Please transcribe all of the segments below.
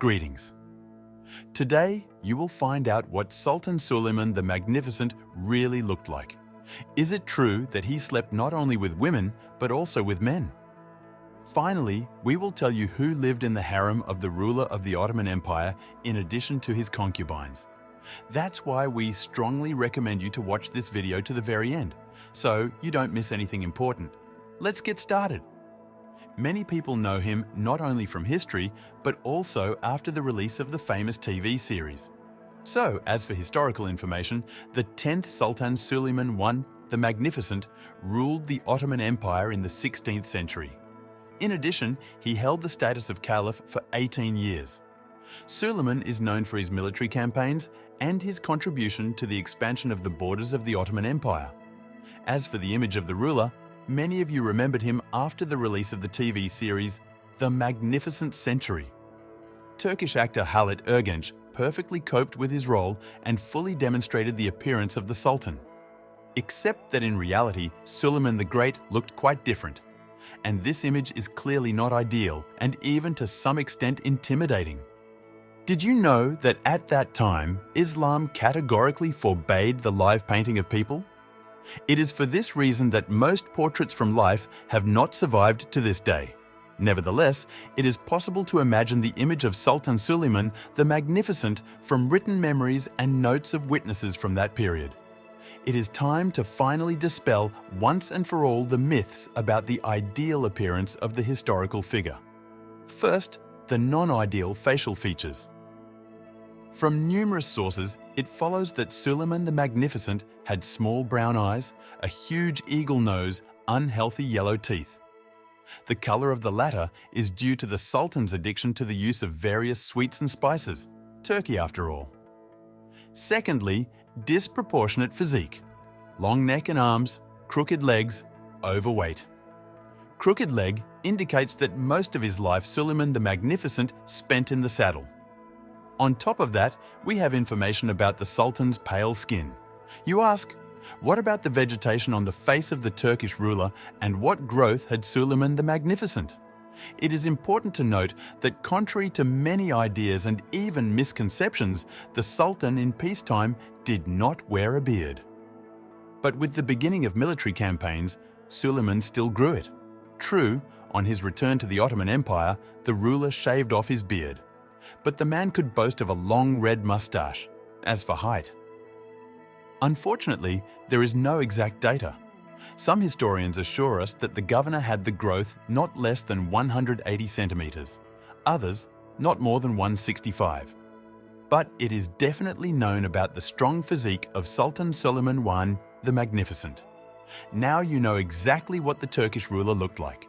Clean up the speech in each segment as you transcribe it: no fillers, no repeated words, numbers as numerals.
Greetings. Today, you will find out what Sultan Suleiman the Magnificent really looked like. Is it true that he slept not only with women, but also with men? Finally, we will tell you who lived in the harem of the ruler of the Ottoman Empire in addition to his concubines. That's why we strongly recommend you to watch this video to the very end, so you don't miss anything important. Let's get started. Many people know him not only from history, but also after the release of the famous TV series. So, as for historical information, the 10th Sultan Suleiman I the Magnificent ruled the Ottoman Empire in the 16th century. In addition, he held the status of caliph for 18 years. Suleiman is known for his military campaigns and his contribution to the expansion of the borders of the Ottoman Empire. As for the image of the ruler, many of you remembered him after the release of the TV series The Magnificent Century. Turkish actor Halit Ergenç perfectly coped with his role and fully demonstrated the appearance of the Sultan. Except that in reality, Suleiman the Great looked quite different. And this image is clearly not ideal and even to some extent intimidating. Did you know that at that time, Islam categorically forbade the live painting of people? It is for this reason that most portraits from life have not survived to this day. Nevertheless, it is possible to imagine the image of Sultan Suleiman the Magnificent from written memories and notes of witnesses from that period. It is time to finally dispel once and for all the myths about the ideal appearance of the historical figure. First, the non-ideal facial features. From numerous sources, it follows that Suleiman the Magnificent had small brown eyes, a huge eagle nose, unhealthy yellow teeth. The color of the latter is due to the Sultan's addiction to the use of various sweets and spices, Turkey after all. Secondly, disproportionate physique. Long neck and arms, crooked legs, overweight. Crooked leg indicates that most of his life Suleiman the Magnificent spent in the saddle. On top of that, we have information about the Sultan's pale skin. You ask, what about the vegetation on the face of the Turkish ruler and what growth had Suleiman the Magnificent? It is important to note that contrary to many ideas and even misconceptions, the Sultan in peacetime did not wear a beard. But with the beginning of military campaigns, Suleiman still grew it. True, on his return to the Ottoman Empire, the ruler shaved off his beard. But the man could boast of a long red mustache. As for height, unfortunately, there is no exact data. Some historians assure us that the governor had the growth not less than 180 centimeters, others not more than 165. But it is definitely known about the strong physique of Sultan Suleiman I the Magnificent. Now you know exactly what the Turkish ruler looked like.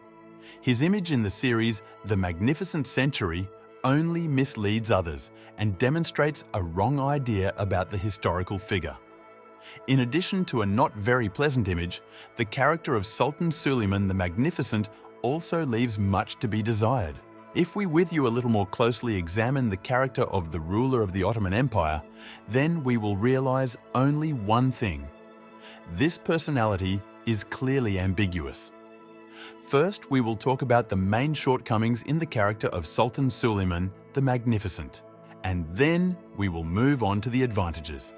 His image in the series The Magnificent Century only misleads others and demonstrates a wrong idea about the historical figure. In addition to a not very pleasant image, the character of Sultan Suleiman the Magnificent also leaves much to be desired. If we with you a little more closely examine the character of the ruler of the Ottoman Empire, then we will realize only one thing. This personality is clearly ambiguous. First, we will talk about the main shortcomings in the character of Sultan Suleiman the Magnificent, and then we will move on to the advantages.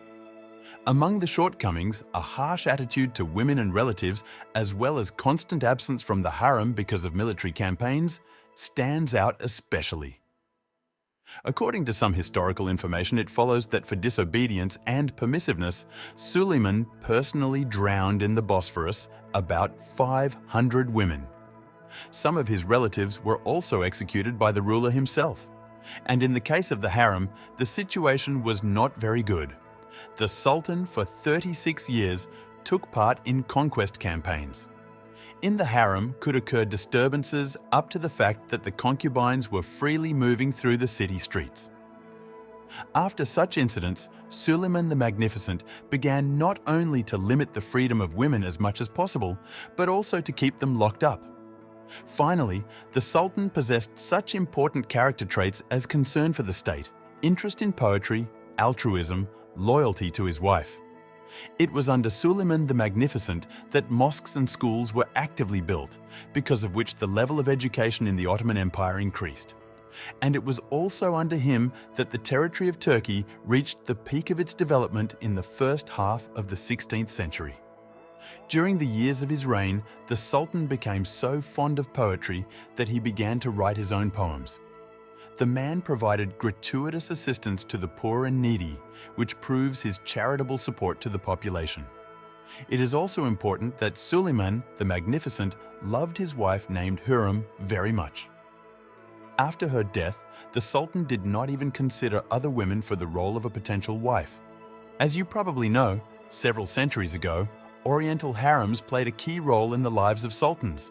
Among the shortcomings, a harsh attitude to women and relatives, as well as constant absence from the harem because of military campaigns, stands out especially. According to some historical information, it follows that for disobedience and permissiveness, Suleiman personally drowned in the Bosphorus about 500 women. Some of his relatives were also executed by the ruler himself. And in the case of the harem, the situation was not very good. The Sultan, for 36 years, took part in conquest campaigns. In the harem could occur disturbances up to the fact that the concubines were freely moving through the city streets. After such incidents, Suleiman the Magnificent began not only to limit the freedom of women as much as possible, but also to keep them locked up. Finally, the Sultan possessed such important character traits as concern for the state, interest in poetry, altruism, loyalty to his wife. It was under Suleiman the Magnificent that mosques and schools were actively built, because of which the level of education in the Ottoman Empire increased. And it was also under him that the territory of Turkey reached the peak of its development in the first half of the 16th century. During the years of his reign, the Sultan became so fond of poetry that he began to write his own poems. The man provided gratuitous assistance to the poor and needy, which proves his charitable support to the population. It is also important that Suleiman the Magnificent loved his wife named Hürrem very much. After her death, the Sultan did not even consider other women for the role of a potential wife. As you probably know, several centuries ago, Oriental harems played a key role in the lives of sultans.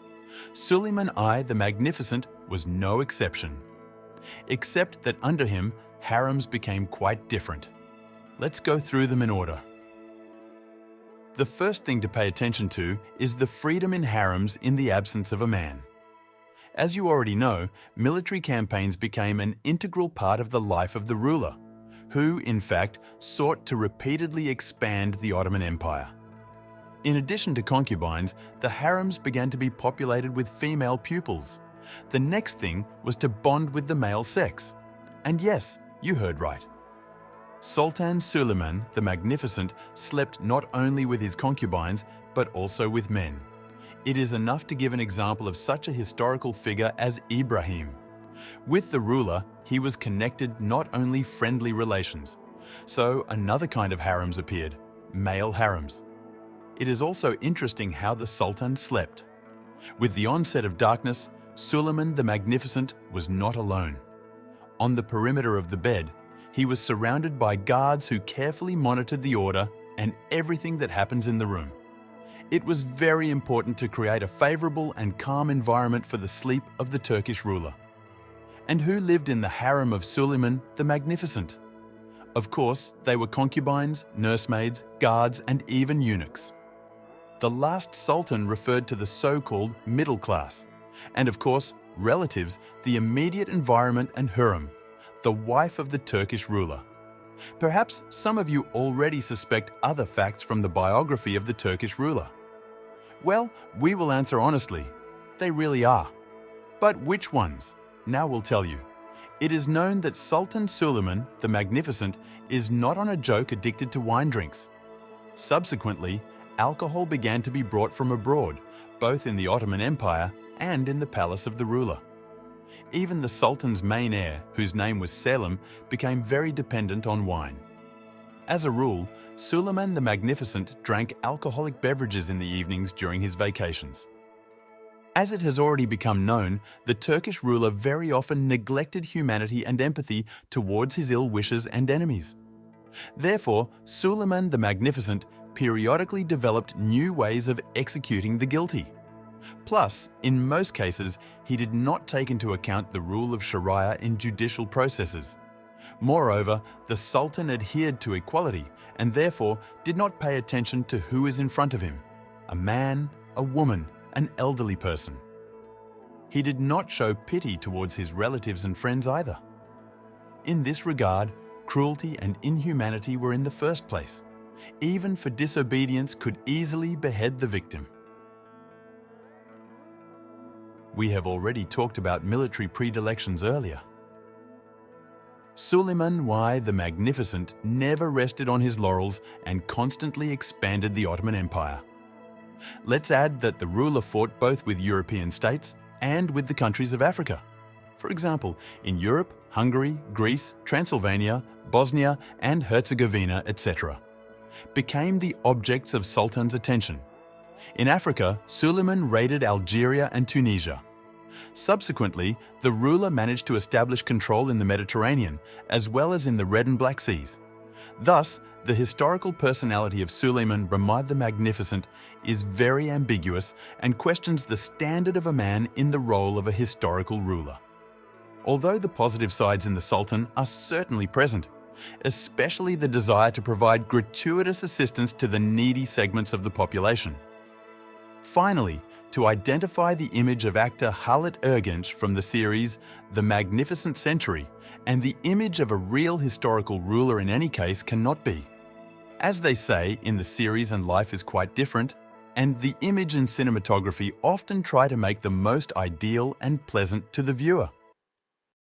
Suleiman I the Magnificent was no exception. Except that under him, harems became quite different. Let's go through them in order. The first thing to pay attention to is the freedom in harems in the absence of a man. As you already know, military campaigns became an integral part of the life of the ruler, who, in fact, sought to repeatedly expand the Ottoman Empire. In addition to concubines, the harems began to be populated with female pupils. The next thing was to bond with the male sex. And yes, you heard right. Sultan Suleiman the Magnificent slept not only with his concubines, but also with men. It is enough to give an example of such a historical figure as Ibrahim. With the ruler, he was connected not only friendly relations. So another kind of harems appeared, male harems. It is also interesting how the Sultan slept. With the onset of darkness, Suleiman the Magnificent was not alone. On the perimeter of the bed, he was surrounded by guards who carefully monitored the order and everything that happens in the room. It was very important to create a favorable and calm environment for the sleep of the Turkish ruler. And who lived in the harem of Suleiman the Magnificent? Of course, they were concubines, nursemaids, guards, and even eunuchs. The last sultan referred to the so-called middle class, and of course, relatives, the immediate environment, and Hürrem, the wife of the Turkish ruler. Perhaps some of you already suspect other facts from the biography of the Turkish ruler. Well, we will answer honestly. They really are. But which ones? Now we'll tell you. It is known that Sultan Suleiman the Magnificent is not on a joke addicted to wine drinks. Subsequently, alcohol began to be brought from abroad, both in the Ottoman Empire and in the palace of the ruler. Even the Sultan's main heir, whose name was Selim, became very dependent on wine. As a rule, Suleiman the Magnificent drank alcoholic beverages in the evenings during his vacations. As it has already become known, the Turkish ruler very often neglected humanity and empathy towards his ill wishers and enemies. Therefore, Suleiman the Magnificent periodically developed new ways of executing the guilty. Plus, in most cases, he did not take into account the rule of Sharia in judicial processes. Moreover, the Sultan adhered to equality and therefore did not pay attention to who is in front of him, a man, a woman, an elderly person. He did not show pity towards his relatives and friends either. In this regard, cruelty and inhumanity were in the first place. Even for disobedience could easily behead the victim. We have already talked about military predilections earlier. Suleiman I the Magnificent never rested on his laurels and constantly expanded the Ottoman Empire. Let's add that the ruler fought both with European states and with the countries of Africa. For example, in Europe, Hungary, Greece, Transylvania, Bosnia and Herzegovina, etc., became the objects of Sultan's attention. In Africa, Suleiman raided Algeria and Tunisia. Subsequently, the ruler managed to establish control in the Mediterranean, as well as in the Red and Black Seas. Thus, the historical personality of Suleiman I the Magnificent is very ambiguous and questions the standard of a man in the role of a historical ruler. Although the positive sides in the Sultan are certainly present, especially the desire to provide gratuitous assistance to the needy segments of the population. Finally, to identify the image of actor Halit Ergenç from the series The Magnificent Century and the image of a real historical ruler in any case cannot be. As they say in the series and life is quite different, and the image and cinematography often try to make the most ideal and pleasant to the viewer.